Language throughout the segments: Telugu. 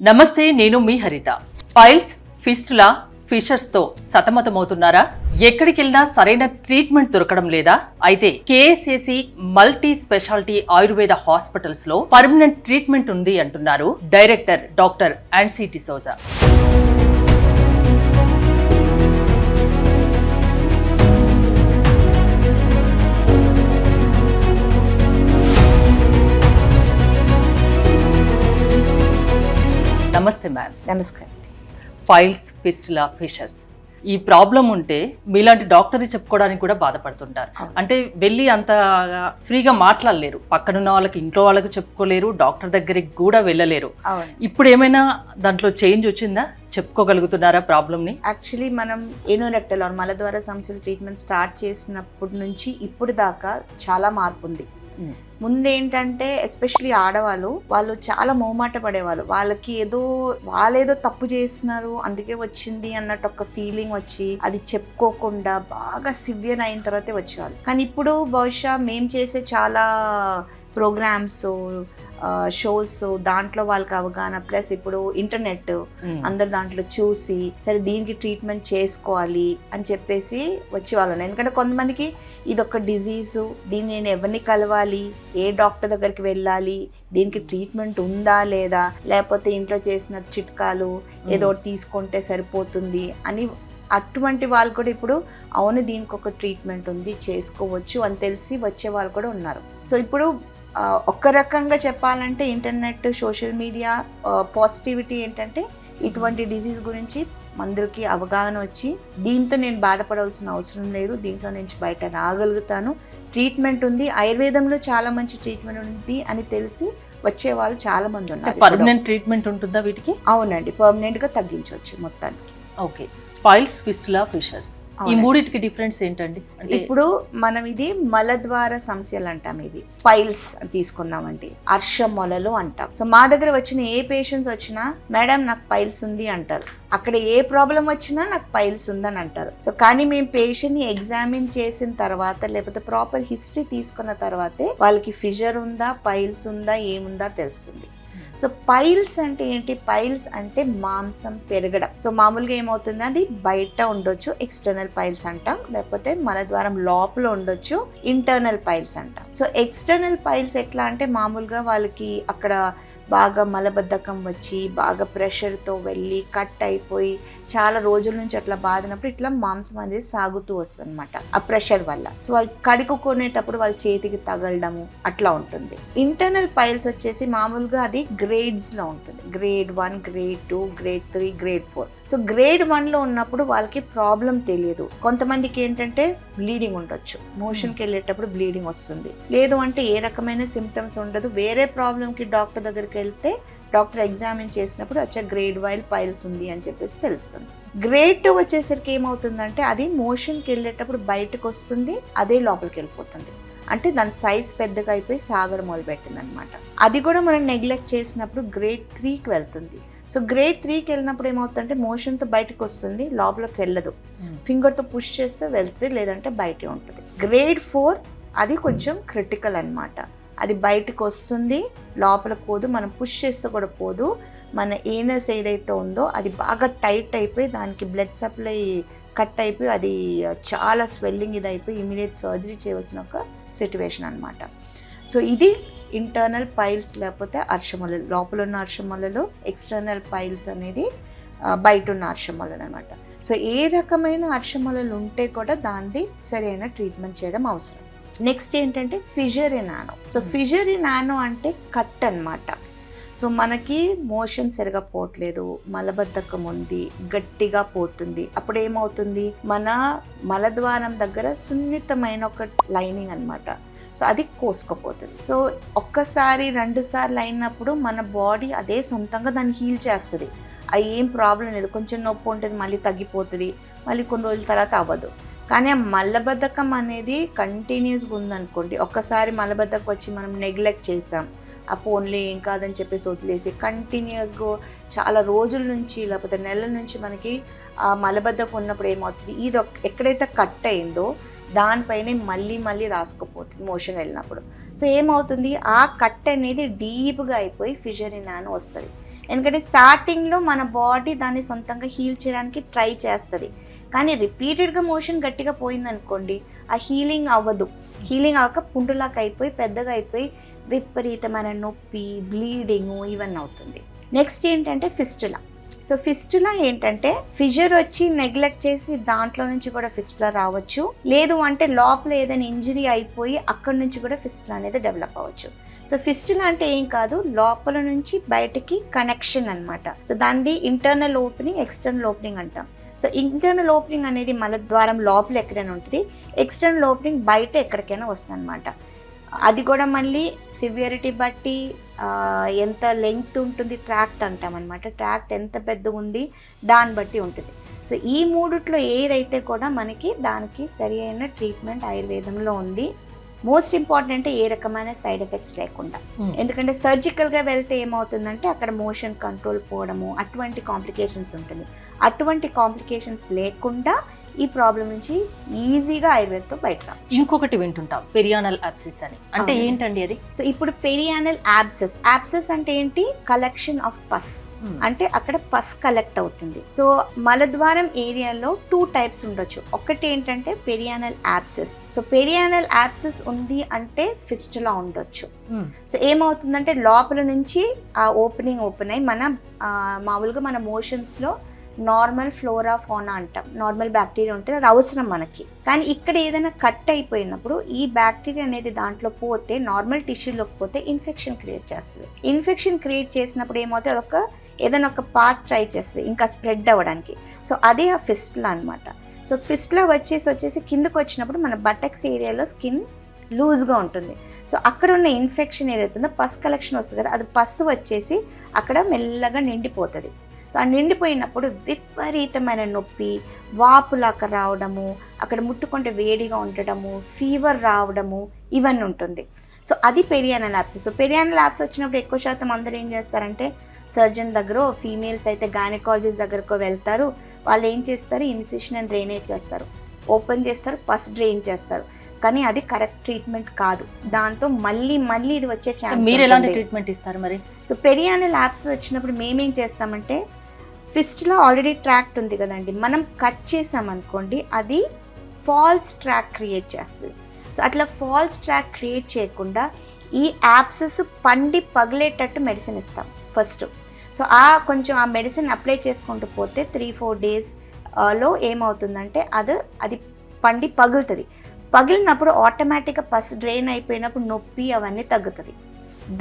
నమస్తే, నేను మీ హరిత. పైల్స్, ఫిస్టులా, ఫిషర్స్తో సతమతమవుతున్నారా? ఎక్కడికి వెళ్ళినా సరైన ట్రీట్మెంట్ దొరకడం లేదా? అయితే KSAC multi specialty Ayurveda hospitals లో పర్మనెంట్ ట్రీట్మెంట్ ఉంది అంటున్నారు డైరెక్టర్ డాక్టర్ ఆన్సీ డిసోజా. నమస్తే మ్యామ్. నమస్కారం. ఫైల్స్, ఫిస్టులా, ఫిషర్స్ ఈ ప్రాబ్లం ఉంటే మీలాంటి డాక్టర్ని చెప్పుకోవడానికి కూడా బాధపడుతుంటారు. అంటే వెళ్ళి అంత ఫ్రీగా మాట్లాడలేరు, పక్కనున్న వాళ్ళకి, ఇంట్లో వాళ్ళకి చెప్పుకోలేరు, డాక్టర్ దగ్గరికి కూడా వెళ్ళలేరు. ఇప్పుడు ఏమైనా దాంట్లో చేంజ్ వచ్చిందా? చెప్పుకోగలుగుతున్నారా ప్రాబ్లమ్ని? యాక్చువల్లీ మనం ఏనోరెక్టల్ మలద్వార సమస్యల ట్రీట్మెంట్ స్టార్ట్ చేసినప్పటి నుంచి ఇప్పుడు దాకా చాలా మార్పు ఉంది. ముందేంటంటే ఎస్పెషలీ ఆడవాళ్ళు వాళ్ళు చాలా మొహమాట పడేవాళ్ళు. వాళ్ళేదో తప్పు చేసినారు అందుకే వచ్చింది అన్నట్టు ఒక ఫీలింగ్ వచ్చి అది చెప్పుకోకుండా బాగా సివియర్ అయిన తర్వాతే వచ్చేవాళ్ళు. కానీ ఇప్పుడు బహుశా మేము చేసే చాలా ప్రోగ్రామ్స్, షోస్, దాంట్లో వాళ్ళకి అవగాహన, ప్లస్ ఇప్పుడు ఇంటర్నెట్ అందరు దాంట్లో చూసి సరే దీనికి ట్రీట్మెంట్ చేసుకోవాలి అని చెప్పేసి వచ్చేవాళ్ళం. ఎందుకంటే కొంతమందికి ఇది ఒక డిజీజు, దీన్ని నేను ఎవరిని కలవాలి, ఏ డాక్టర్ దగ్గరికి వెళ్ళాలి, దీనికి ట్రీట్మెంట్ ఉందా లేదా, లేకపోతే ఇంట్లో చేసిన చిట్కాలు ఏదో తీసుకుంటే సరిపోతుంది అని అటువంటి వాళ్ళు కూడా ఇప్పుడు అవును దీనికి ఒక ట్రీట్మెంట్ ఉంది చేసుకోవచ్చు అని తెలిసి వచ్చే వాళ్ళు కూడా ఉన్నారు. సో ఇప్పుడు ఒక్క రకంగా చెప్పాలంటే ఇంటర్నెట్, సోషల్ మీడియా పాజిటివిటీ ఏంటంటే ఇటువంటి డిజీజ్ గురించి అందరికీ అవగాహన వచ్చి దీంతో నేను బాధపడాల్సిన అవసరం లేదు, దీంట్లో నుంచి బయట రాగలుగుతాను, ట్రీట్మెంట్ ఉంది, ఆయుర్వేదంలో చాలా మంచి ట్రీట్మెంట్ ఉంది అని తెలిసి వచ్చే వాళ్ళు చాలా మంది ఉన్నారు. పర్మనెంట్ ట్రీట్మెంట్ ఉంటుందా వీటికి? అవునండి, పర్మనెంట్గా తగ్గించవచ్చు మొత్తానికి. ఓకే, ఫైల్స్, ఫిస్టులా, ఫిషర్స్ ఈ మూడిటికి డిఫరెన్స్ ఏంటండి? ఇప్పుడు మనం ఇది మలద్వార సమస్యలు అంటాం, ఇవి ఫైల్స్ తీసుకుందామండి, అర్షమొలలు అంటాం. సో మా దగ్గర వచ్చిన ఏ పేషెంట్స్ వచ్చినా మేడం నాకు ఫైల్స్ ఉంది అంటారు, అక్కడ ఏ ప్రాబ్లం వచ్చినా నాకు ఫైల్స్ ఉందని అంటారు. సో కానీ మేము పేషెంట్ని ఎగ్జామిన్ చేసిన తర్వాత లేకపోతే ప్రాపర్ హిస్టరీ తీసుకున్న తర్వాతే వాళ్ళకి ఫిషర్ ఉందా, ఫైల్స్ ఉందా, ఏముందా తెలుస్తుంది. సో పైల్స్ అంటే ఏంటి? పైల్స్ అంటే మాంసం పెరగడం. సో మామూలుగా ఏమవుతుంది, అది బయట ఉండొచ్చు, ఎక్స్టర్నల్ పైల్స్ అంటాం, లేకపోతే మలద్వారం లోపల ఉండొచ్చు, ఇంటర్నల్ పైల్స్ అంటాం. సో ఎక్స్టర్నల్ పైల్స్ ఎట్లా అంటే మామూలుగా వాళ్ళకి అక్కడ బాగా మలబద్ధకం వచ్చి బాగా ప్రెషర్తో వెళ్ళి కట్ అయిపోయి చాలా రోజుల నుంచి అట్లా బాధినప్పుడు ఇట్లా మాంసం అనేది సాగుతూ వస్తుంది అనమాట ఆ ప్రెషర్ వల్ల. సో వాళ్ళు కడుక్కునేటప్పుడు వాళ్ళ చేతికి తగలడము అట్లా ఉంటుంది. ఇంటర్నల్ పైల్స్ వచ్చేసి మామూలుగా అది గ్రేడ్స్లో ఉంటుంది, grade 1, grade 2, grade 3, grade 4. So grade 1లో ఉన్నప్పుడు వాళ్ళకి ప్రాబ్లం తెలియదు. కొంతమందికి ఏంటంటే బ్లీడింగ్ ఉండొచ్చు, మోషన్కి వెళ్ళేటప్పుడు బ్లీడింగ్ వస్తుంది, లేదు అంటే ఏ రకమైన సిమ్టమ్స్ ఉండదు, వేరే ప్రాబ్లంకి డాక్టర్ దగ్గరికి వెళ్తే డాక్టర్ ఎగ్జామిన్ చేసినప్పుడు వచ్చే గ్రేడ్ 1 పైల్స్ ఉంది అని చెప్పేసి తెలుస్తుంది. గ్రేడ్ 2 వచ్చేసరికి ఏమవుతుందంటే అది మోషన్కి వెళ్ళేటప్పుడు బయటకు వస్తుంది, అదే లోపలికి వెళ్ళిపోతుంది, అంటే దాని సైజ్ పెద్దగా అయిపోయి సాగడం మొదలుపెట్టింది అనమాట. అది కూడా మనం నెగ్లెక్ట్ చేసినప్పుడు గ్రేడ్ 3కి వెళ్తుంది. సో గ్రేడ్ 3కి వెళ్ళినప్పుడు ఏమవుతుందంటే మోషన్తో బయటకు వస్తుంది, లోపలికి వెళ్ళదు, ఫింగర్తో పుష్ చేస్తే వెళ్తుంది, లేదంటే బయటే ఉంటుంది. గ్రేడ్ 4 అది కొంచెం క్రిటికల్ అనమాట, అది బయటకు వస్తుంది, లోపలికి పోదు, మనం పుష్ చేస్తే కూడా పోదు, మన ఏనస్ ఏదైతే ఉందో అది బాగా టైట్ అయిపోయి దానికి బ్లడ్ సప్లై కట్ అయిపోయి అది చాలా స్వెల్లింగ్ ఇది అయిపోయి ఇమీడియట్ సర్జరీ చేయవలసిన ఒక సిట్యువేషన్ అనమాట. సో ఇది ఇంటర్నల్ పైల్స్ లేకపోతే అర్షమొలలు, లోపల ఉన్న అర్షమొలలు, ఎక్స్టర్నల్ పైల్స్ అనేది బయట ఉన్న అర్షమొలలు అనమాట. సో ఏ రకమైన అర్షమొలలు ఉంటే కూడా దాన్ని సరైన ట్రీట్మెంట్ చేయడం అవసరం. నెక్స్ట్ ఏంటంటే fissure in ano. So fissure in ano అంటే కట్ అనమాట. సో మనకి మోషన్ సరిగా పోవట్లేదు, మలబద్ధకం ఉంది, గట్టిగా పోతుంది, అప్పుడు ఏమవుతుంది, మన మలద్వారం దగ్గర సున్నితమైన ఒక లైనింగ్ అనమాట, సో అది కోసుకుపోతుంది. సో ఒక్కసారి 2 సార్లు అయినప్పుడు మన బాడీ అదే సొంతంగా దాన్ని హీల్ చేస్తుంది, అది ఏం ప్రాబ్లం లేదు, కొంచెం నొప్పి ఉంటుంది మళ్ళీ తగ్గిపోతుంది, మళ్ళీ కొన్ని రోజుల తర్వాత అవ్వదు. కానీ ఆ మలబద్ధకం అనేది కంటిన్యూస్గా ఉందనుకోండి, ఒక్కసారి మలబద్ధకం వచ్చి మనం నెగ్లెక్ట్ చేసాం, ఆ ఫోన్లే ఏం కాదని చెప్పేసి వదిలేసి కంటిన్యూస్గా చాలా రోజుల నుంచి లేకపోతే నెలల నుంచి మనకి ఆ మలబద్ధకం ఉన్నప్పుడు ఏమవుతుంది, ఇది ఎక్కడైతే కట్ అయిందో దానిపైనే మళ్ళీ రాసుకుపోతుంది మోషన్ వెళ్ళినప్పుడు. సో ఏమవుతుంది, ఆ కట్ అనేది డీప్గా అయిపోయి ఫిషర్ ఇన్ యానో వస్తుంది. ఎందుకంటే స్టార్టింగ్లో మన బాడీ దాన్ని సొంతంగా హీల్ చేయడానికి ట్రై చేస్తుంది, కానీ రిపీటెడ్గా మోషన్ గట్టిగా పోయిందనుకోండి ఆ హీలింగ్ అవ్వదు. హీలింగ్ అవ్వక పుండులాగా అయిపోయి పెద్దగా అయిపోయి విపరీతమైన నొప్పి, బ్లీడింగ్ ఇవన్నీ అవుతుంది. నెక్స్ట్ ఏంటంటే ఫిస్టులా. సో ఫిస్టులా ఏంటంటే ఫిజర్ వచ్చి నెగ్లెక్ట్ చేసి దాంట్లో నుంచి కూడా ఫిస్టులా రావచ్చు, లేదు అంటే లోపల ఏదైనా ఇంజరీ అయిపోయి అక్కడి నుంచి కూడా ఫిస్టులా అనేది డెవలప్ అవ్వచ్చు. సో ఫిస్టులా అంటే ఏం కాదు, లోపల నుంచి బయటికి కనెక్షన్ అన్నమాట. సో దాన్ని ఇంటర్నల్ ఓపెనింగ్, ఎక్స్టర్నల్ ఓపెనింగ్ అంటాం. సో ఇంటర్నల్ ఓపెనింగ్ అనేది మలద్వారం లోపల ఎక్కడైనా ఉంటుంది, ఎక్స్టర్నల్ ఓపెనింగ్ బయట ఎక్కడికైనా వస్తుంది అనమాట. అది కూడా మళ్ళీ సివియరిటీ బట్టి ఎంత లెంగ్త్ ఉంటుంది, ట్రాక్ట్ అంటాం అనమాట. ట్రాక్ట్ ఎంత పెద్దగా ఉంది దాన్ని బట్టి ఉంటుంది. సో ఈ మూడిట్లో ఏదైతే కూడా మనకి దానికి సరి అయిన ట్రీట్మెంట్ ఆయుర్వేదంలో ఉంది. మోస్ట్ ఇంపార్టెంట్ ఏ రకమైన సైడ్ ఎఫెక్ట్స్ లేకుండా. ఎందుకంటే సర్జికల్గా వెళ్తే ఏమవుతుందంటే అక్కడ మోషన్ కంట్రోల్ పోవడము అటువంటి కాంప్లికేషన్స్ ఉంటుంది. అటువంటి కాంప్లికేషన్స్ లేకుండా ఈ ప్రాబ్లం నుంచి ఈజీగా ఆయుర్వేదంతో బయట రావచ్చు. ఇంకొకటి వింటుంటాం పెరియానల్ యాబ్సిస్ అని, అంటే ఏంటండి అది? సో ఇప్పుడు పెరియానల్ యాబ్సెస్, యాబ్సెస్ అంటే ఏంటి, కలెక్షన్ ఆఫ్ పస్, అంటే అక్కడ పస్ కలెక్ట్ అవుతుంది. సో మలద్వారం ఏరియాలో 2 టైప్స్ ఉండొచ్చు. ఒకటి ఏంటంటే perianal abscess. So perianal abscess ఉంది అంటే ఫిస్టులా ఉండొచ్చు. సో ఏమవుతుందంటే లోపల నుంచి ఆ ఓపెనింగ్ ఓపెన్ అయ్యి మన మామూలుగా మన మోషన్స్లో నార్మల్ ఫ్లోరా ఫోనా అంటాం, నార్మల్ బ్యాక్టీరియా ఉంటుంది, అది అవసరం మనకి. కానీ ఇక్కడ ఏదైనా కట్ అయిపోయినప్పుడు ఈ బ్యాక్టీరియా అనేది దాంట్లో పోతే, నార్మల్ టిష్యూలోకి పోతే ఇన్ఫెక్షన్ క్రియేట్ చేస్తుంది. ఇన్ఫెక్షన్ క్రియేట్ చేసినప్పుడు ఏమవుతుంది, అదొక ఏదైనా ఒక పాత్ ట్రై చేస్తుంది ఇంకా స్ప్రెడ్ అవ్వడానికి. సో అదే ఆ ఫిస్టులా అనమాట. సో ఫిస్టులా వచ్చేసి కిందకు వచ్చినప్పుడు మన బటక్స్ ఏరియాలో స్కిన్ లూజ్గా ఉంటుంది. సో అక్కడ ఉన్న ఇన్ఫెక్షన్ ఏదైతుందో పస్ కలెక్షన్ వస్తుంది కదా, అది పస్సు వచ్చేసి అక్కడ మెల్లగా నిండిపోతుంది. సో ఆ నిండిపోయినప్పుడు విపరీతమైన నొప్పి, వాపులాగా రావడము, అక్కడ ముట్టుకుంటే వేడిగా ఉండడము, ఫీవర్ రావడము ఇవన్నీ ఉంటుంది. సో అది perianal abscess. So perianal abscess వచ్చినప్పుడు ఎక్కువ శాతం అందరూ ఏం చేస్తారంటే సర్జన్ దగ్గర, ఫీమేల్స్ అయితే గైనకాలజిస్ట్ దగ్గరకు వెళ్తారు. వాళ్ళు ఏం చేస్తారు, ఇన్సిషన్ అండ్ డ్రైనేజ్ చేస్తారు, ఓపెన్ చేస్తారు, పస్ డ్రైన్ చేస్తారు. కానీ అది కరెక్ట్ ట్రీట్మెంట్ కాదు. దాంతో మళ్ళీ ఇది వచ్చే ఛాన్స్. మీరు ఎలాంటి ట్రీట్మెంట్ ఇస్తారు మరి? సో పెరియానల్ యాబ్సెస్ వచ్చినప్పుడు మేమేం చేస్తామంటే, ఫిస్టులా ఆల్రెడీ ట్రాక్ట్ ఉంది కదండి, మనం కట్ చేసామనుకోండి అది ఫాల్స్ ట్రాక్ క్రియేట్ చేస్తుంది. సో అట్లా ఫాల్స్ ట్రాక్ క్రియేట్ చేయకుండా ఈ యాబ్సెస్ పండి పగిలేటట్టు మెడిసిన్ ఇస్తాం ఫస్ట్. సో కొంచెం ఆ మెడిసిన్ అప్లై చేసుకుంటూ పోతే 3-4 days లో ఏమవుతుందంటే అది పండి పగులుతుంది. పగిలినప్పుడు ఆటోమేటిక్గా పస్ డ్రైన్ అయిపోయినప్పుడు నొప్పి అవన్నీ తగ్గుతుంది.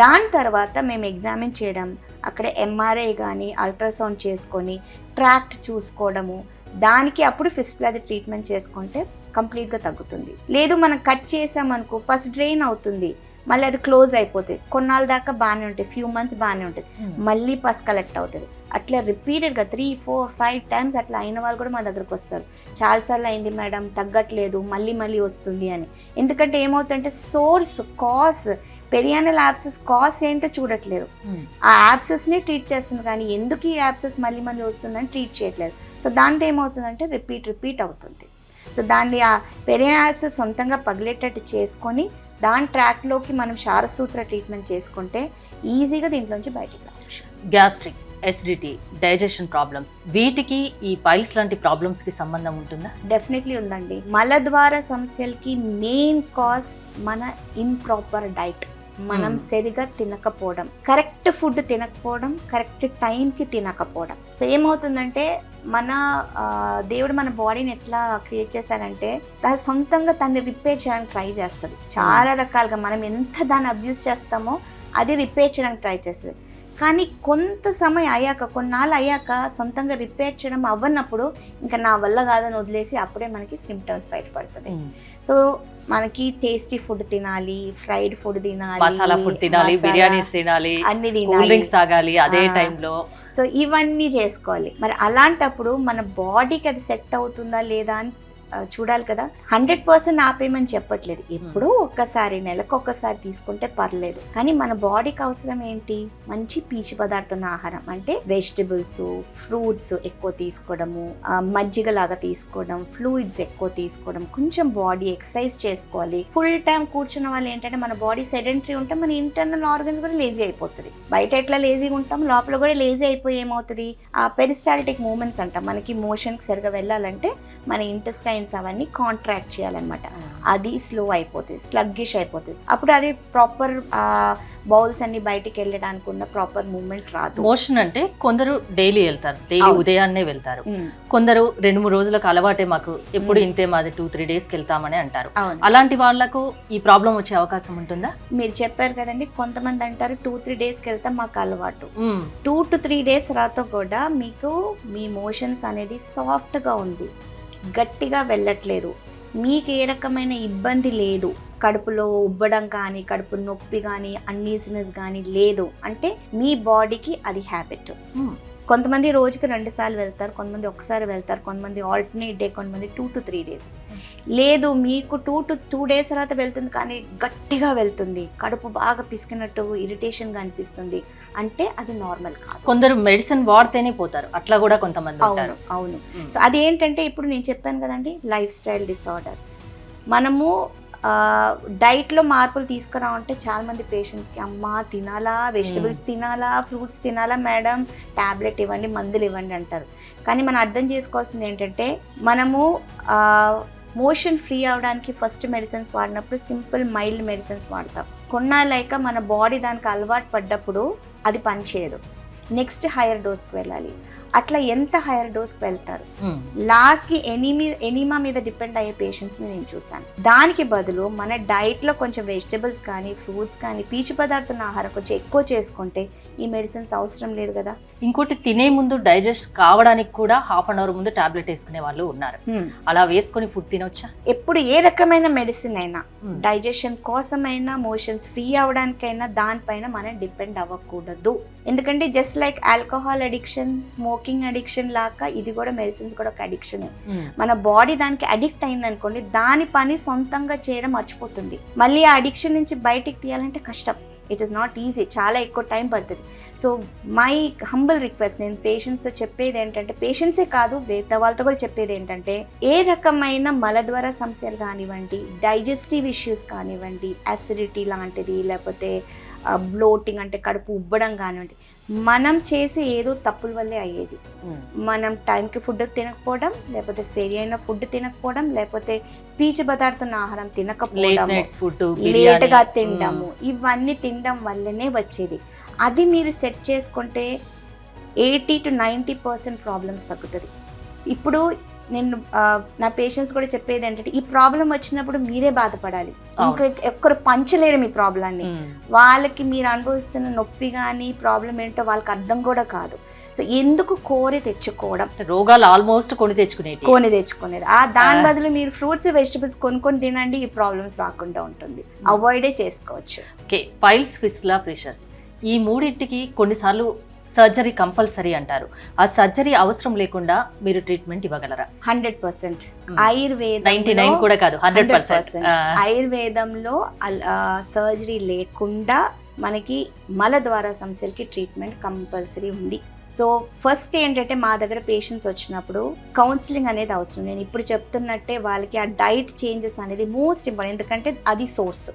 దాని తర్వాత మేము ఎగ్జామిన్ చేయడం, అక్కడ ఎంఆర్ఐ కానీ అల్ట్రాసౌండ్ చేసుకొని ట్రాక్ట్ చూసుకోవడము, దానికి అప్పుడు ఫిస్టులాది ట్రీట్మెంట్ చేసుకుంటే కంప్లీట్గా తగ్గుతుంది. లేదు మనం కట్ చేసామనుకో పస్ డ్రైన్ అవుతుంది, మళ్ళీ అది క్లోజ్ అయిపోతుంది, కొన్నాళ్ళ దాకా బాగానే ఉంటుంది, ఫ్యూ మంత్స్ బాగానే ఉంటుంది, మళ్ళీ పస్ కలెక్ట్ అవుతుంది. అట్లా రిపీటెడ్గా 3-4-5 times అట్లా అయిన వాళ్ళు కూడా మా దగ్గరకు వస్తారు. చాలాసార్లు అయింది మేడం, తగ్గట్లేదు, మళ్ళీ వస్తుంది అని. ఎందుకంటే ఏమవుతుందంటే source, cause, perianal abscess cause ఏంటో చూడట్లేదు, ఆ యాబ్సెస్ని ట్రీట్ చేస్తుంది, కానీ ఎందుకు ఈ యాబ్సెస్ మళ్ళీ వస్తుందని ట్రీట్ చేయట్లేదు. సో దాంతో ఏమవుతుందంటే రిపీట్ అవుతుంది. సో దాన్ని ఆ పెరియానల్ యాబ్సెస్ సొంతంగా పగిలేటట్టు చేసుకొని దాని ట్రాక్లోకి మనం శారసూత్ర ట్రీట్మెంట్ చేసుకుంటే ఈజీగా దీంట్లోంచి బయటికి రావచ్చు. గ్యాస్ట్రిక్, ఎసిడిటీ, డైజెషన్ ప్రాబ్లమ్స్, వీటికి ఈ పైల్స్ లాంటి ప్రాబ్లమ్స్కి సంబంధం ఉంటుందా? డెఫినెట్లీ ఉందండి. మలద్వార సమస్యలకి మెయిన్ కాజ్ మన ఇంప్రాపర్ డైట్. మనం సరిగా తినకపోవడం, కరెక్ట్ ఫుడ్ తినకపోవడం, కరెక్ట్ టైంకి తినకపోవడం. సో ఏమవుతుందంటే మన దేవుడు మన బాడీని ఎట్లా క్రియేట్ చేశాడంటే సొంతంగా దాన్ని రిపేర్ చేయడానికి ట్రై చేస్తుంది. చాలా రకాలుగా మనం ఎంత దాన్ని అబ్యూస్ చేస్తామో అది రిపేర్ చేయడానికి ట్రై చేస్తుంది. కానీ కొంత సమయం అయ్యాక, కొన్నాళ్ళు అయ్యాక సొంతంగా రిపేర్ చేయడం అవ్వనప్పుడు ఇంకా నా వల్ల కాదని వదిలేసి అప్పుడే మనకి సిమ్టమ్స్ బయటపడుతుంది. సో మనకి టేస్టీ ఫుడ్ తినాలి, ఫ్రైడ్ ఫుడ్ తినాలి, మసాలా ఫుడ్ తినాలి, బిర్యానీస్ తినాలి, అన్ని కూల్ డ్రింక్స్ తాగాలి అదే టైంలో. సో ఇవన్నీ చేసుకోవాలి. మరి అలాంటప్పుడు మన బాడీకి అది సెట్ అవుతుందా లేదా అని చూడాలి కదా. 100% ఆపేయమని చెప్పట్లేదు, ఎప్పుడో ఒక్కసారి నెలకు ఒక్కసారి తీసుకుంటే పర్లేదు. కానీ మన బాడీకి అవసరం ఏంటి, మంచి పీచు పదార్థం ఉన్న ఆహారం, అంటే వెజిటబుల్స్, ఫ్రూట్స్ ఎక్కువ తీసుకోవడము, మజ్జిగ లాగా తీసుకోవడం, ఫ్లూయిడ్స్ ఎక్కువ తీసుకోవడం, కొంచెం బాడీ ఎక్సర్సైజ్ చేసుకోవాలి. ఫుల్ టైం కూర్చున్న వాళ్ళు ఏంటంటే మన బాడీ సెడెంటరీ ఉంటే మన ఇంటర్నల్ ఆర్గన్స్ కూడా లేజీ అయిపోతుంది. బయట ఎట్లా లేజీగా ఉంటాం, లోపల కూడా లేజీ అయిపోయి ఏమవుతుంది, ఆ పెరిస్టాల్టిక్ మూమెంట్స్ అంటాం. మనకి మోషన్కి సరిగా వెళ్ళాలంటే మన ఇంటెస్టైన్స్ అవన్నీ కాంట్రాక్ట్ చేయాలన్నమాట. అది స్లో అయిపోతుంది, స్లగ్గిష్ అయిపోతుంది. అప్పుడు అది ప్రాపర్ బౌల్స్ అన్ని బయటికి వెళ్ళడానికి ఉన్న ప్రాపర్ మూవ్మెంట్ రాదు. మోషన్ అంటే కొందరు డైలీ వెళ్తారు, డైలీ ఉదయాన్నే వెళ్తారు. కొందరు 2-3 రోజులకు అలవాటే, మాకు ఎప్పుడు ఇంతే, మాది 2-3 డేస్కి వెళ్తామని అంటారు. అలాంటి వాళ్ళకు ఈ ప్రాబ్లం వచ్చే అవకాశం ఉంటుందా? మీరు చెప్పారు కదండి, కొంతమంది అంటారు 2-3 డేస్కి వెళ్తాం మాకు అలవాటు. 2 to 3 డేస్ రాతో కూడా మీకు మీ మోషన్స్ అనేది సాఫ్ట్గా ఉంది, గట్టిగా వెళ్ళట్లేదు, మీకు ఏ రకమైన ఇబ్బంది లేదు, కడుపులో ఉబ్బడం కానీ కడుపు నొప్పి కానీ అన్నీజినెస్ కానీ లేదు అంటే మీ బాడీకి అది హ్యాబిట్. కొంతమంది రోజుకి 2 సార్లు వెళ్తారు, కొంతమంది ఒకసారి వెళ్తారు, కొంతమంది ఆల్టర్నేట్ డే, కొంతమంది 2 to 3 డేస్. లేదు మీకు 2 to 2 డేస్ తర్వాత వెళ్తుంది కానీ గట్టిగా వెళ్తుంది, కడుపు బాగా పిసికినట్టు ఇరిటేషన్గా అనిపిస్తుంది అంటే అది నార్మల్ కాదు. కొందరు మెడిసిన్ వాడితేనే పోతారు, అట్లా కూడా కొంతమంది ఉంటారు. అవును. సో అది ఏంటంటే ఇప్పుడు నేను చెప్పాను కదండి, లైఫ్ స్టైల్ డిసార్డర్. మనము డైట్లో మార్పులు తీసుకురావంటే చాలామంది పేషెంట్స్కి, అమ్మ తినాలా, వెజిటబుల్స్ తినాలా, ఫ్రూట్స్ తినాలా మేడం, ట్యాబ్లెట్ ఇవ్వండి, మందులు ఇవ్వండి అంటారు. కానీ మనం అర్థం చేసుకోవాల్సింది ఏంటంటే, మనము మోషన్ ఫ్రీ అవడానికి ఫస్ట్ మెడిసిన్స్ వాడినప్పుడు సింపుల్ మైల్డ్ మెడిసిన్స్ వాడతాం. కొన్నాళ్ళైక మన బాడీ దానికి అలవాటు పడ్డప్పుడు అది పనిచేయదు, నెక్స్ట్ హైయర్ డోస్కి వెళ్ళాలి. అట్లా ఎంత హైయర్ డోస్కి వెళ్తారు, లాస్ట్కి ఎనీమా మీద డిపెండ్ అయ్యే పేషెంట్స్ని నేను చూసాను. దానికి బదులు మన డైట్లో కొంచెం వెజిటబుల్స్ కానీ ఫ్రూట్స్ కానీ పీచు పదార్థం ఆహారం కొంచెం ఎక్కువ చేసుకుంటే ఈ మెడిసిన్స్ అవసరం లేదు కదా. ఇంకోటి, తినే ముందు డైజెస్ట్ కావడానికి కూడా ½ అన్ అవర్ ముందు టాబ్లెట్ వేసుకునే వాళ్ళు ఉన్నారు. అలా వేసుకొని ఫుడ్ తినొచ్చా? ఎప్పుడు ఏ రకమైన మెడిసిన్ అయినా డైజెషన్ కోసమైనా మోషన్స్ ఫ్రీ అవడానికైనా దానిపైన మనం డిపెండ్ అవ్వకూడదు. ఎందుకంటే just like alcohol addiction, smoking addiction లాగా ఇది కూడా మెడిసిన్స్ కూడా ఒక అడిక్షన్. మన బాడీ దానికి అడిక్ట్ అయింది అనుకోండి, దాని పని సొంతంగా చేయడం మర్చిపోతుంది. మళ్ళీ ఆ అడిక్షన్ నుంచి బయటికి తీయాలంటే కష్టం. ఇట్ ఈస్ నాట్ ఈజీ, చాలా ఎక్కువ టైం పడుతుంది. సో మై హంబుల్ రిక్వెస్ట్, నేను పేషెంట్స్తో చెప్పేది ఏంటంటే, పేషెంట్సే కాదు వేరే వాళ్ళతో కూడా చెప్పేది ఏంటంటే, ఏ రకమైన మలద్వార సమస్యలు కానివ్వండి, డైజెస్టివ్ ఇష్యూస్ కానివ్వండి, అసిడిటీ లాంటిది, లేకపోతే బ్లోటింగ్ అంటే కడుపు ఉబ్బడం కానివ్వండి, మనం చేసే ఏదో తప్పుల వల్లే అయ్యేది. మనం టైంకి ఫుడ్ తినకపోవడం, లేకపోతే సరి అయిన ఫుడ్ తినకపోవడం, లేకపోతే పీచు పదార్థం ఆహారం తినకపోవడం, లేట్గా తినడము, ఇవన్నీ తినడం వల్లనే వచ్చేది. అది మీరు సెట్ చేసుకుంటే 80 to 90% ప్రాబ్లమ్స్ తగ్గుతుంది. ఇప్పుడు నేను నా పేషెంట్స్ కూడా చెప్పేది ఏంటంటే, ఈ ప్రాబ్లం వచ్చినప్పుడు మీరే బాధపడాలి, ఒక్కరు పంచలేరు మీ ప్రాబ్లాన్ని. వాళ్ళకి మీరు అనుభవిస్తున్న నొప్పి కానీ ప్రాబ్లం ఏంటో వాళ్ళకి అర్థం కూడా కాదు. సో ఎందుకు కోరి తెచ్చుకోవడం, రోగాలు ఆల్మోస్ట్ కొని తెచ్చుకునేది. దాని బదులు మీరు ఫ్రూట్స్ వెజిటబుల్స్ కొనుక్కొని తినండి, ఈ ప్రాబ్లమ్స్ రాకుండా ఉంటుంది, అవాయిడే చేసుకోవచ్చు. ఓకే, పైల్స్, ఫిస్టులా, ఫిషర్స్, ఈ మూడింటికి కొన్నిసార్లు సర్జరీ కంపల్సరీ అంటారు. ఆ సర్జరీ అవసరం లేకుండా మీరు ట్రీట్మెంట్ ఇవ్వగలరా? 100%. ఆయుర్వేదం 99 కూడా కాదు, 100%. ఆయుర్వేదంలో సర్జరీ లేకుండా మనకి మలద్వార సమస్యలకి ట్రీట్మెంట్ కంపల్సరీ ఉంది. సో ఫస్ట్ ఏంటంటే, మా దగ్గర పేషెంట్స్ వచ్చినప్పుడు కౌన్సిలింగ్ అనేది అవసరం. నేను ఇప్పుడు చెప్తున్నట్టే వాళ్ళకి ఆ డైట్ చేంజెస్ అనేది మోస్ట్ ఇంపార్టెంట్, ఎందుకంటే అది సోర్స్.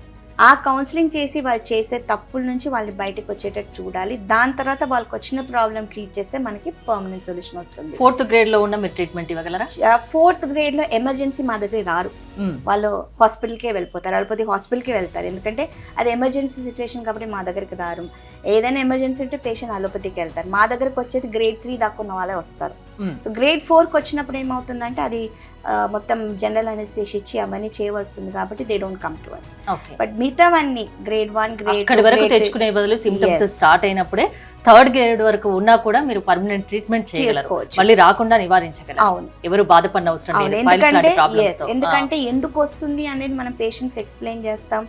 ఆ కౌన్సిలింగ్ చేసి వాళ్ళు చేసే తప్పుల నుంచి వాళ్ళు బయటకు వచ్చేటట్టు చూడాలి. దాని తర్వాత వాళ్ళకి వచ్చిన ప్రాబ్లం ట్రీట్ చేస్తే మనకి పర్మనెంట్ సొల్యూషన్ వస్తుంది. 4th grade లో ఉన్న మీరు ట్రీట్మెంట్ ఇవ్వగలరా? 4th grade లో ఎమర్జెన్సీ మా దగ్గర రారు, వాళ్ళు హాస్పిటల్కే వెళ్ళిపోతారు, అలోపతి హాస్పిటల్కి వెళ్తారు. ఎందుకంటే అది ఎమర్జెన్సీ సిచ్యువేషన్ కాబట్టి మా దగ్గరికి రారు. ఏదైనా ఎమర్జెన్సీ ఉంటే పేషెంట్ అలోపతికి వెళ్తారు. మా దగ్గరకు వచ్చేది grade 3 దాకా ఉన్న వాళ్ళే వస్తారు. సో grade 4కి వచ్చినప్పుడు ఏమవుతుందంటే, అది మొత్తం జనరల్ అనెస్థీషియా ఇచ్చి అవన్నీ చేయవలసింది కాబట్టి they don't come to us. But మిగతావన్నీ grade 1, grade 2 వరకు తెచ్చుకునే బదులు సిమ్టమ్స్ స్టార్ట్ అయినప్పుడే థర్డ్ గ్రేడ్ వరకు ఉన్నా కూడా మీరు పర్మనెంట్ ట్రీట్మెంట్ చేయగలరు, చేసుకోవచ్చు. మళ్ళీ రాకుండా నివారించగలరు. అవును ఎవరు బాధపడిన అవసరం అవును లేదు piles లాంటి problems తో. ఎందుకంటే ఎందుకు వస్తుంది అనేది మనం పేషెంట్స్ ఎక్స్ప్లెయిన్ చేస్తాం.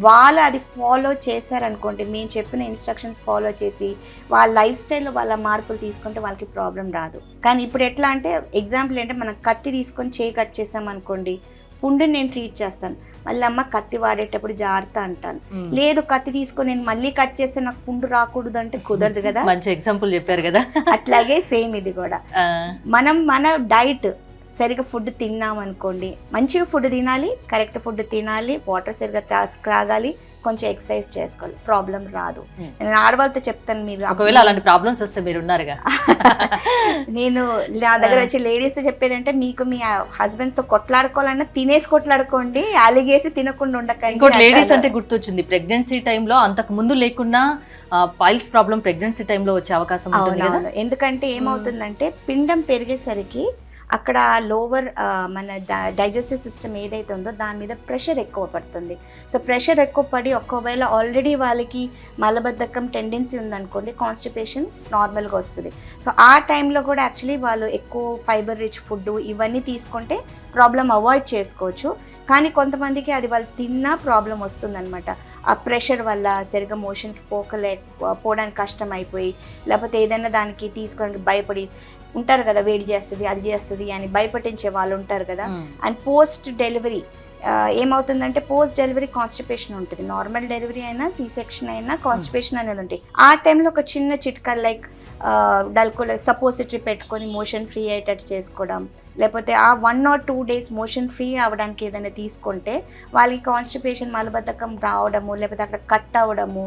వాళ్ళు అది ఫాలో చేశారనుకోండి, మేము చెప్పిన ఇన్స్ట్రక్షన్స్ ఫాలో చేసి వాళ్ళ లైఫ్ స్టైల్లో వాళ్ళ మార్పులు తీసుకుంటే వాళ్ళకి ప్రాబ్లం రాదు. కానీ ఇప్పుడు ఎట్లా అంటే ఎగ్జాంపుల్ ఏంటంటే మనం కత్తి తీసుకొని చేయి కట్ చేసాం అనుకోండి, పుండుని నేను ట్రీట్ చేస్తాను, మళ్ళీ అమ్మ కత్తి వాడేటప్పుడు జాగ్రత్త అంటాను. లేదు కత్తి తీసుకొని నేను మళ్ళీ కట్ చేస్తే నాకు పుండు రాకూడదు అంటే కుదరదు కదా. మంచి ఎగ్జాంపుల్ చెప్పారు కదా. అట్లాగే సేమ్ ఇది కూడా. మనం మన డైట్ సరిగా ఫుడ్ తిన్నాం అనుకోండి, మంచిగా ఫుడ్ తినాలి, కరెక్ట్ ఫుడ్ తినాలి, వాటర్ సరిగా తాగాలి, కొంచెం ఎక్సర్సైజ్ చేసుకోవాలి, ప్రాబ్లం రాదు. నేను ఆడవాళ్ళతో చెప్తాను, మీరు ఒకవేళ అలాంటి ప్రాబ్లమ్స్ వస్తే మీరు ఉన్నారుగా. నేను నా దగ్గర వచ్చి లేడీస్ చెప్పేది అంటే, మీకు మీ హస్బెండ్స్ తో కొట్లాడుకోవాలన్నా తినేసి కొట్లాడుకోండి, అలిగేసి తినకుండా ఉండకండి. ఇంకోటి లేడీస్ అంటే గుర్తొచ్చింది, ప్రెగ్నెన్సీ టైంలో అంతకు ముందు లేకున్నా పైల్స్ ప్రాబ్లం ప్రెగ్నెన్సీ టైంలో వచ్చే అవకాశం ఉంటుంది కదా. ఎందుకంటే ఏమవుతుందంటే పిండం పెరిగేసరికి అక్కడ లోవర్ మన డైజెస్టివ్ సిస్టమ్ ఏదైతే ఉందో దాని మీద ప్రెషర్ ఎక్కువ పడుతుంది. సో ప్రెషర్ ఎక్కువ పడి ఒకవేళ ఆల్రెడీ వాళ్ళకి మలబద్ధకం టెండెన్సీ ఉందనుకోండి, కాన్స్టిపేషన్ నార్మల్గా వస్తుంది. సో ఆ టైంలో కూడా యాక్చువల్లీ వాళ్ళు ఎక్కువ ఫైబర్ రిచ్ ఫుడ్ ఇవన్నీ తీసుకుంటే ప్రాబ్లం అవాయిడ్ చేసుకోవచ్చు. కానీ కొంతమందికి అది వాళ్ళు తిన్నా ప్రాబ్లం వస్తుందన్నమాట. ఆ ప్రెషర్ వల్ల సరిగ్గా మోషన్కి పోవడానికి కష్టం అయిపోయి, లేకపోతే ఏదైనా దానికి తీసుకోవడానికి భయపడి ఉంటారు కదా, వేడి చేస్తుంది అది చేస్తుంది అని భయపట్టించే వాళ్ళు ఉంటారు కదా. అండ్ పోస్ట్ డెలివరీ ఏమవుతుందంటే, పోస్ట్ డెలివరీ కాన్స్టిపేషన్ ఉంటుంది. నార్మల్ డెలివరీ అయినా సి సెక్షన్ అయినా కాన్స్టిపేషన్ అనేది ఉంటుంది. ఆ టైంలో ఒక చిన్న చిట్కా లైక్ డల్కోల్ సపోజిటరీ పెట్టుకొని మోషన్ ఫ్రీ అయ్యేటట్టు చేసుకోవడం, లేకపోతే ఆ 1 or 2 days మోషన్ ఫ్రీ అవ్వడానికి ఏదైనా తీసుకుంటే వాళ్ళకి కాన్స్టిపేషన్ మలబద్ధకం రావడము, లేకపోతే అక్కడ కట్ అవ్వడము,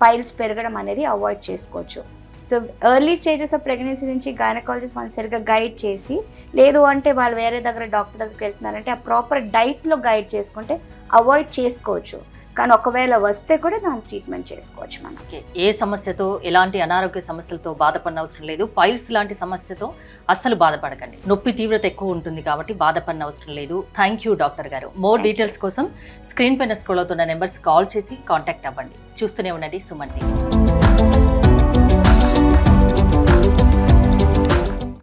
పైల్స్ పెరగడం అనేది అవాయిడ్ చేసుకోవచ్చు. So early stages of pregnancy నుంచి గైనకాలజిస్ట్ వాళ్ళు సరిగ్గా గైడ్ చేసి, లేదు అంటే వాళ్ళు వేరే దగ్గర డాక్టర్ దగ్గరికి వెళ్తున్నారంటే ఆ ప్రాపర్ డైట్లో గైడ్ చేసుకుంటే అవాయిడ్ చేసుకోవచ్చు. కానీ ఒకవేళ వస్తే కూడా దాని ట్రీట్మెంట్ చేసుకోవచ్చు మనం. ఏ సమస్యతో, ఎలాంటి అనారోగ్య సమస్యలతో బాధపడిన అవసరం లేదు. పైల్స్ లాంటి సమస్యతో అస్సలు బాధపడకండి. నొప్పి తీవ్రత ఎక్కువ ఉంటుంది కాబట్టి బాధపడిన అవసరం లేదు. థ్యాంక్ యూ డాక్టర్ గారు. మోర్ డీటెయిల్స్ కోసం స్క్రీన్ పైన స్క్రోల్ అవుతున్న నెంబర్స్ కాల్ చేసి కాంటాక్ట్ అవ్వండి. చూస్తూనే ఉండండి సుమన్ టీవీ.